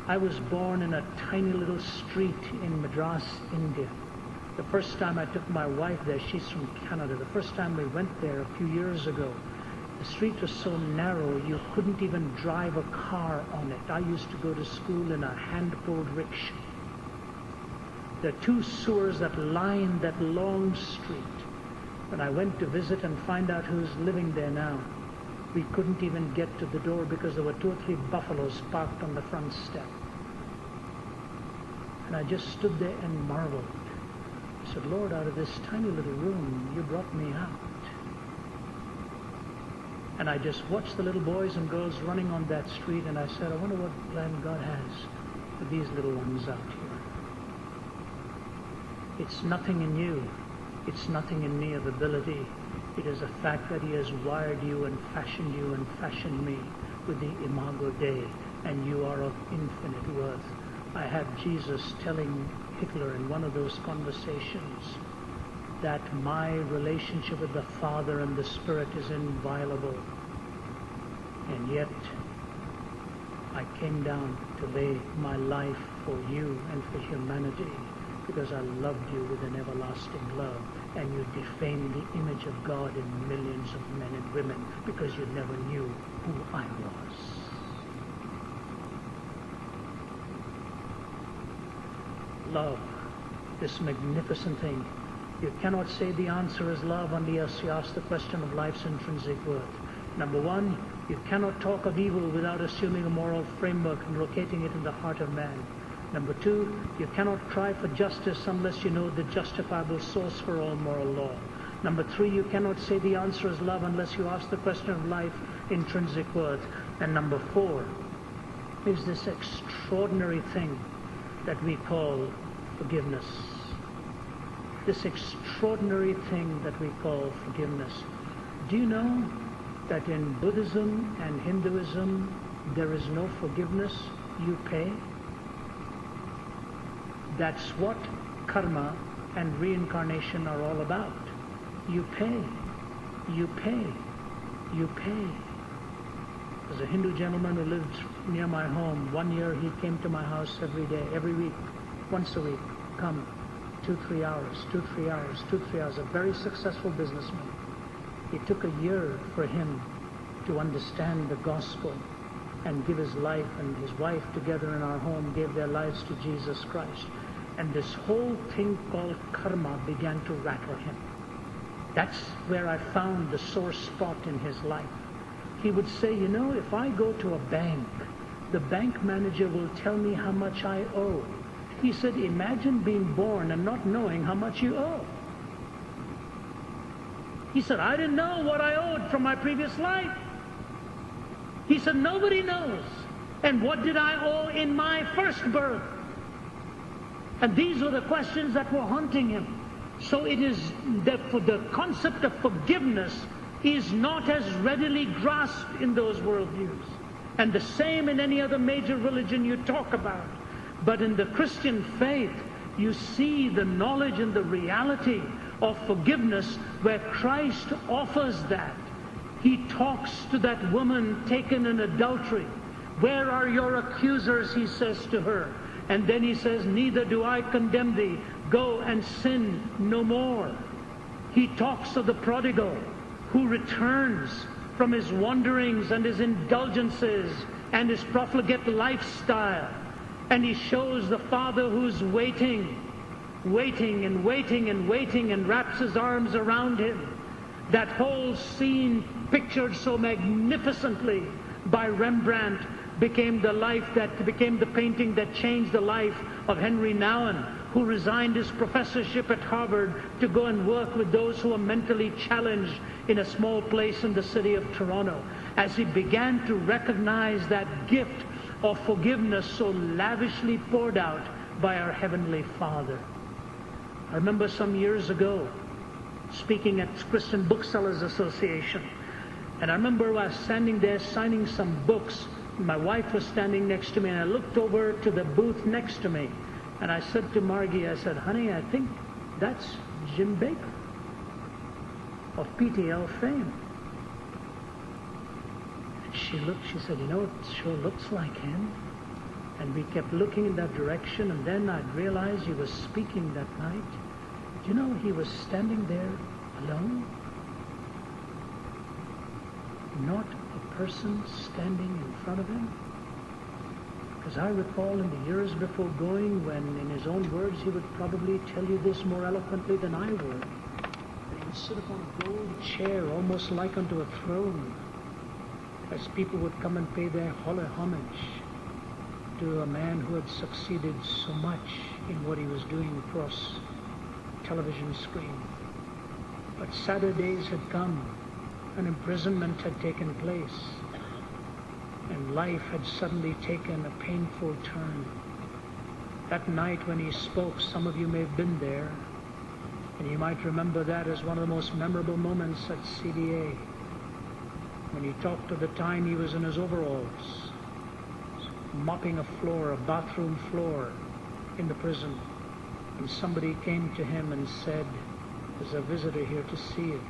S1: I was born in a tiny little street in Madras, India. The first time I took my wife there, she's from Canada, the first time we went there a few years ago, the street was so narrow you couldn't even drive a car on it. I used to go to school in a hand-pulled rickshaw. There are two sewers that line that long street. When I went to visit and find out who's living there now, we couldn't even get to the door because there were 2 or 3 buffaloes parked on the front step. And I just stood there and marveled. I said, Lord, out of this tiny little room, you brought me out. And I just watched the little boys and girls running on that street, and I said, I wonder what plan God has for these little ones out here. It's nothing in you. It's nothing in me of ability. It is a fact that he has wired you and fashioned me with the imago Dei, and you are of infinite worth. I had Jesus telling Hitler in one of those conversations that my relationship with the Father and the Spirit is inviolable. And yet, I came down to lay my life for you and for humanity because I loved you with an everlasting love. And you defamed the image of God in millions of men and women because you never knew who I was. Love, this magnificent thing. You cannot say the answer is love unless you ask the question of life's intrinsic worth. Number one, you cannot talk of evil without assuming a moral framework and locating it in the heart of man. Number two, you cannot cry for justice unless you know the justifiable source for all moral law. Number three, you cannot say the answer is love unless you ask the question of life, intrinsic worth. And number four is this extraordinary thing that we call forgiveness. This extraordinary thing that we call forgiveness. Do you know that in Buddhism and Hinduism there is no forgiveness? You pay. That's what karma and reincarnation are all about. You pay. You pay. You pay. There's a Hindu gentleman who lived near my home. 1 year he came to my house every day, every week, once a week. Come, 2-3 hours, 2-3 hours, 2-3 hours. A very successful businessman. It took a year for him to understand the gospel and give his life, and his wife together in our home gave their lives to Jesus Christ. And this whole thing called karma began to rattle him. That's where I found the sore spot in his life. He would say, you know, if I go to a bank, the bank manager will tell me how much I owe. He said, imagine being born and not knowing how much you owe. He said, I didn't know what I owed from my previous life. He said, nobody knows. And what did I owe in my first birth? And these were the questions that were haunting him. So it is that for the concept of forgiveness is not as readily grasped in those worldviews. And the same in any other major religion you talk about. But in the Christian faith, you see the knowledge and the reality of forgiveness where Christ offers that. He talks to that woman taken in adultery. Where are your accusers, he says to her. And then he says, neither do I condemn thee. Go and sin no more. He talks of the prodigal who returns from his wanderings and his indulgences and his profligate lifestyle. And he shows the father who's waiting and wraps his arms around him. That whole scene pictured so magnificently by Rembrandt became the painting that changed the life of Henry Nouwen, who resigned his professorship at Harvard to go and work with those who were mentally challenged in a small place in the city of Toronto, as he began to recognize that gift of forgiveness so lavishly poured out by our Heavenly Father. I remember some years ago speaking at Christian Booksellers Association, and I remember I was standing there signing some books. My wife was standing next to me, and I looked over to the booth next to me, and I said to Margie, I said, honey, I think that's Jim Baker of PTL fame. And she looked, she said, you know, it sure looks like him. And we kept looking in that direction, and then I realized he was speaking that night. Do you know he was standing there alone? Not a person standing in front of him. Because I recall in the years before going, when in his own words he would probably tell you this more eloquently than I would. He would sit upon a gold chair, almost like unto a throne, as people would come and pay their homage to a man who had succeeded so much in what he was doing across television screen. But sadder days had come. An imprisonment had taken place, and life had suddenly taken a painful turn. That night when he spoke, some of you may have been there, and you might remember that as one of the most memorable moments at CDA, when he talked of the time he was in his overalls, mopping a floor, a bathroom floor in the prison. And somebody came to him and said, "There's a visitor here to see you."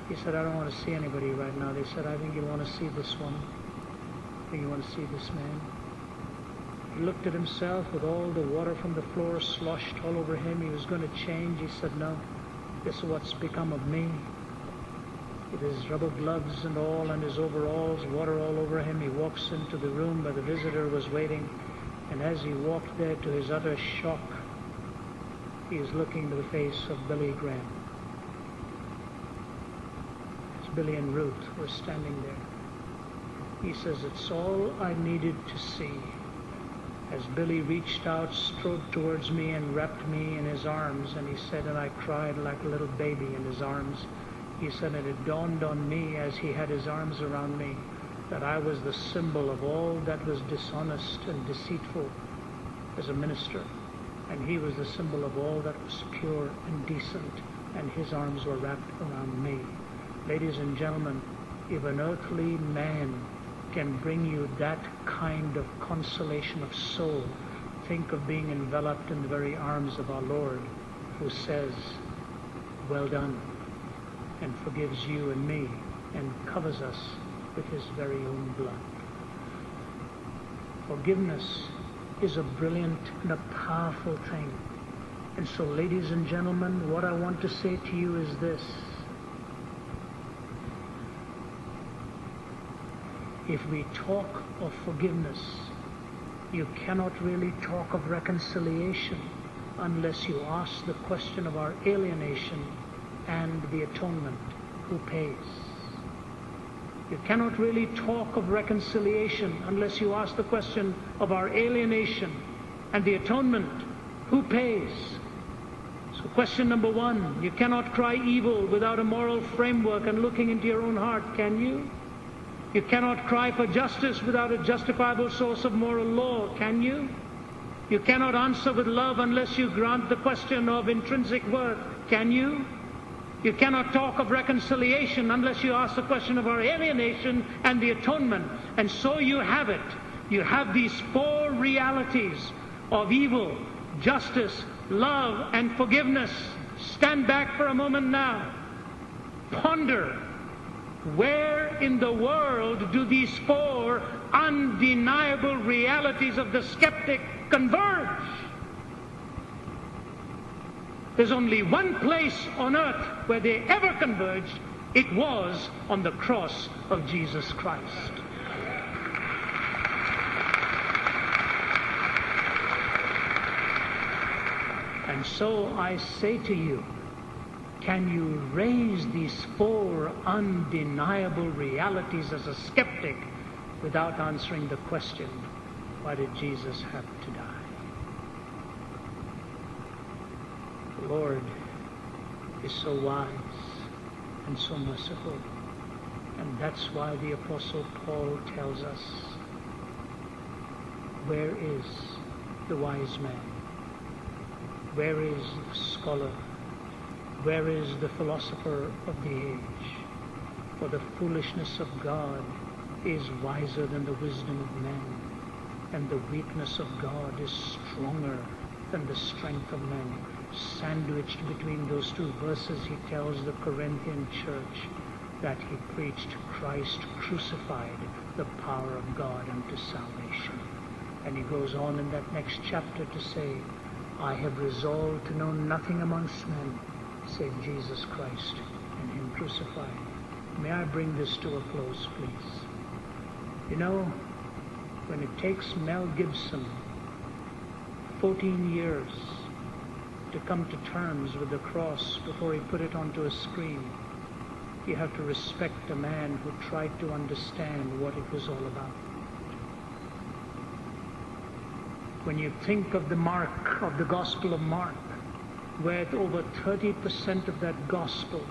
S1: He said, "I don't want to see anybody right now." They said, "I think you want to see this one. I think you want to see this man." He looked at himself with all the water from the floor sloshed all over him. He was going to change. He said, "No, this is what's become of me." With his rubber gloves and all and his overalls, water all over him, he walks into the room where the visitor was waiting. And as he walked there, to his utter shock, he is looking to the face of Billy Graham. As Billy and Ruth were standing there, he says, "It's all I needed to see." As Billy reached out, strode towards me and wrapped me in his arms, and he said, and I cried like a little baby in his arms. He said, and it dawned on me as he had his arms around me that I was the symbol of all that was dishonest and deceitful as a minister. And he was the symbol of all that was pure and decent, and his arms were wrapped around me. Ladies and gentlemen, if an earthly man can bring you that kind of consolation of soul, think of being enveloped in the very arms of our Lord, who says, "Well done," and forgives you and me and covers us with his very own blood. Forgiveness is a brilliant and a powerful thing. And so, ladies and gentlemen, what I want to say to you is this. If we talk of forgiveness, you cannot really talk of reconciliation unless you ask the question of our alienation and the atonement. Who pays? You cannot really talk of reconciliation unless you ask the question of our alienation and the atonement. Who pays? So question number one, you cannot cry evil without a moral framework and looking into your own heart, can you? You cannot cry for justice without a justifiable source of moral law, can you? You cannot answer with love unless you grant the question of intrinsic worth, can you? You cannot talk of reconciliation unless you ask the question of our alienation and the atonement. And so you have it. You have these four realities of evil, justice, love, and forgiveness. Stand back for a moment now. Ponder, where in the world do these four undeniable realities of the skeptic converge? There's only one place on earth where they ever converged. It was on the cross of Jesus Christ. And so I say to you, can you raise these four undeniable realities as a skeptic without answering the question, why did Jesus have to die? The Lord is so wise and so merciful. And that's why the Apostle Paul tells us, where is the wise man? Where is the scholar? Where is the philosopher of the age? For the foolishness of God is wiser than the wisdom of men, and the weakness of God is stronger than the strength of men. Sandwiched between those two verses, he tells the Corinthian church that he preached Christ crucified, the power of God unto salvation. And he goes on in that next chapter to say, I have resolved to know nothing amongst men save Jesus Christ and him crucified. May I bring this to a close, please? You know, when it takes Mel Gibson 14 years to come to terms with the cross before he put it onto a screen, you have to respect a man who tried to understand what it was all about. When you think of the mark of the Gospel of Mark, where over 30% of that gospel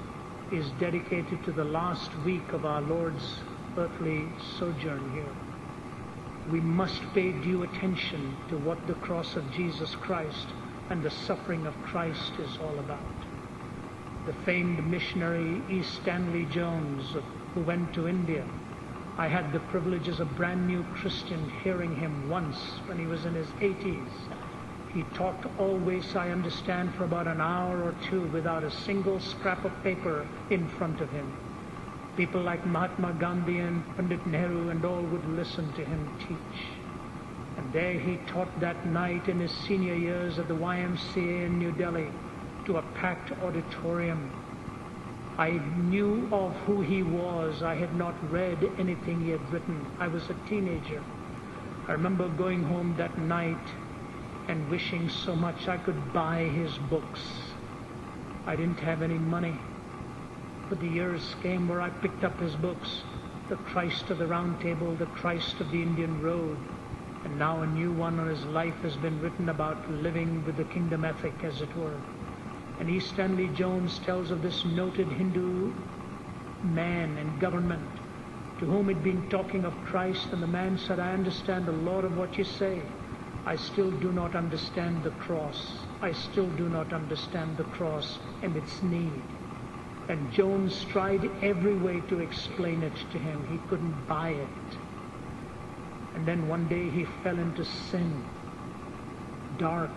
S1: is dedicated to the last week of our Lord's earthly sojourn here, we must pay due attention to what the cross of Jesus Christ and the suffering of Christ is all about. The famed missionary E. Stanley Jones, who went to India, I had the privilege as a brand new Christian hearing him once when he was in his 80s. He talked always, I understand, for about an hour or two without a single scrap of paper in front of him. People like Mahatma Gandhi and Pandit Nehru and all would listen to him teach. And there he taught that night in his senior years at the YMCA in New Delhi to a packed auditorium. I knew of who he was. I had not read anything he had written. I was a teenager. I remember going home that night and wishing so much I could buy his books. I didn't have any money, but the years came where I picked up his books, The Christ of the Round Table, The Christ of the Indian Road, and now a new one on his life has been written about living with the kingdom ethic, as it were. And E. Stanley Jones tells of this noted Hindu man in government to whom he'd been talking of Christ, and the man said, I understand a lot of what you say. I still do not understand the cross. I still do not understand the cross and its need. And Jones tried every way to explain it to him. He couldn't buy it. And then one day he fell into sin. Dark,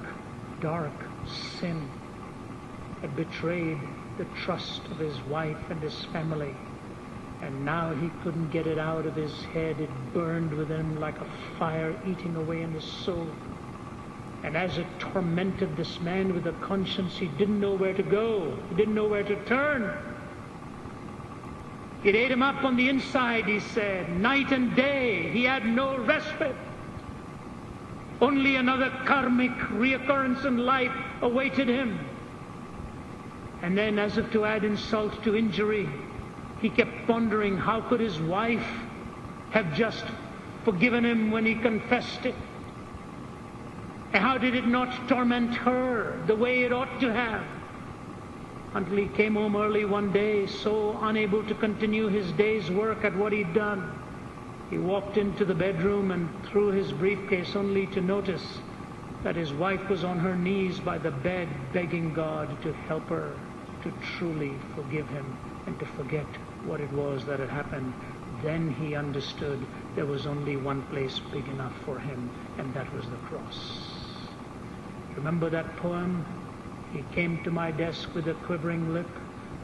S1: dark sin. Had betrayed the trust of his wife and his family. And now he couldn't get it out of his head. It burned within him like a fire eating away in his soul. And as it tormented this man with a conscience, he didn't know where to go. He didn't know where to turn. It ate him up on the inside, he said. Night and day, he had no respite. Only another karmic reoccurrence in life awaited him. And then, as if to add insult to injury, he kept pondering how could his wife have just forgiven him when he confessed it? And how did it not torment her the way it ought to have? Until he came home early one day, so unable to continue his day's work at what he'd done. He walked into the bedroom and threw his briefcase, only to notice that his wife was on her knees by the bed begging God to help her to truly forgive him and to forget what it was that had happened. Then he understood there was only one place big enough for him, and that was the cross. Remember that poem? He came to my desk with a quivering lip.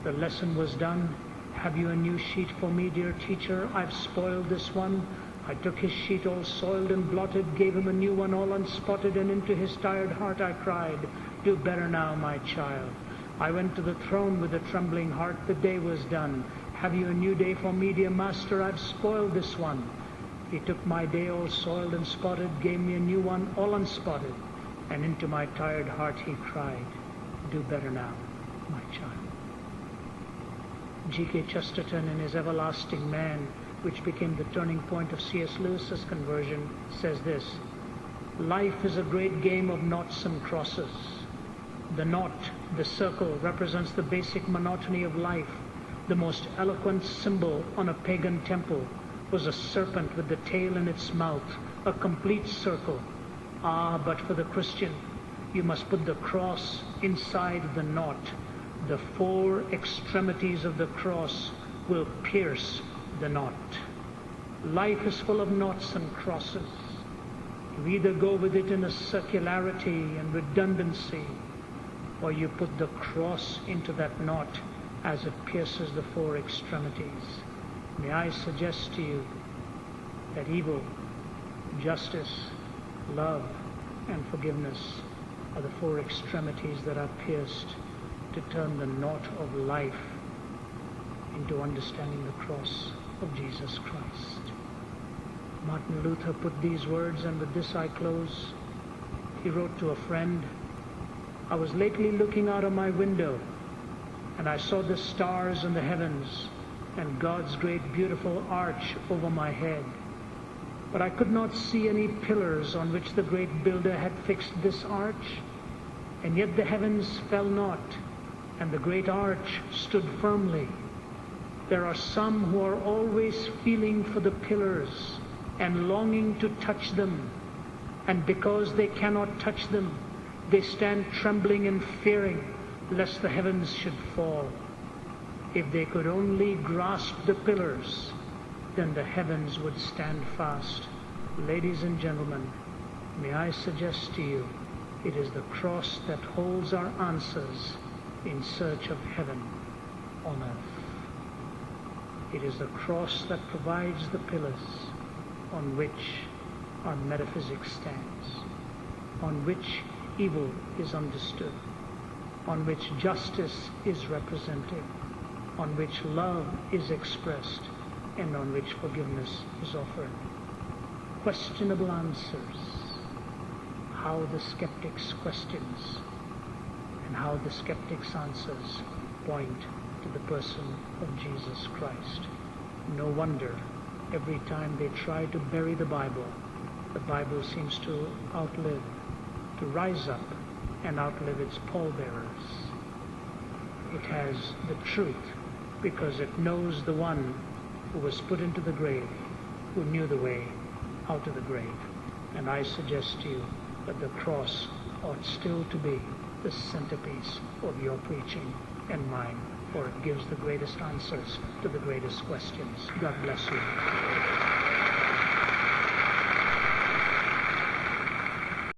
S1: The lesson was done. Have you a new sheet for me, dear teacher? I've spoiled this one. I took his sheet all soiled and blotted, gave him a new one all unspotted, and into his tired heart I cried, do better now, my child. I went to the throne with a trembling heart. The day was done. Have you a new day for me, dear master? I've spoiled this one. He took my day all soiled and spotted, gave me a new one all unspotted, and into my tired heart he cried, do better now, my child. G.K. Chesterton, in his Everlasting Man, which became the turning point of C.S. Lewis's conversion, says this: life is a great game of noughts and crosses. The knot, the circle, represents the basic monotony of life. The most eloquent symbol on a pagan temple was a serpent with the tail in its mouth, a complete circle. Ah, but for the Christian, you must put the cross inside the knot. The four extremities of the cross will pierce the knot. Life is full of knots and crosses. You either go with it in a circularity and redundancy, or you put the cross into that knot as it pierces the four extremities. May I suggest to you that evil, justice, love, and forgiveness are the four extremities that are pierced to turn the knot of life into understanding the cross of Jesus Christ. Martin Luther put these words, and with this I close. He wrote to a friend, I was lately looking out of my window, and I saw the stars in the heavens and God's great beautiful arch over my head. But I could not see any pillars on which the great builder had fixed this arch, and yet the heavens fell not, and the great arch stood firmly. There are some who are always feeling for the pillars and longing to touch them, and because they cannot touch them, they stand trembling and fearing lest the heavens should fall. If they could only grasp the pillars, then the heavens would stand fast. Ladies and gentlemen, may I suggest to you, it is the cross that holds our answers in search of heaven on earth. It is the cross that provides the pillars on which our metaphysics stands, on which evil is understood, on which justice is represented, on which love is expressed, and on which forgiveness is offered. Questionable answers, how the skeptic's questions and how the skeptic's answers point to the person of Jesus Christ. No wonder every time they try to bury the Bible seems to rise up and outlive its pallbearers. It has the truth because it knows the one who was put into the grave, who knew the way out of the grave. And I suggest to you that the cross ought still to be the centerpiece of your preaching and mine, for it gives the greatest answers to the greatest questions. God bless you.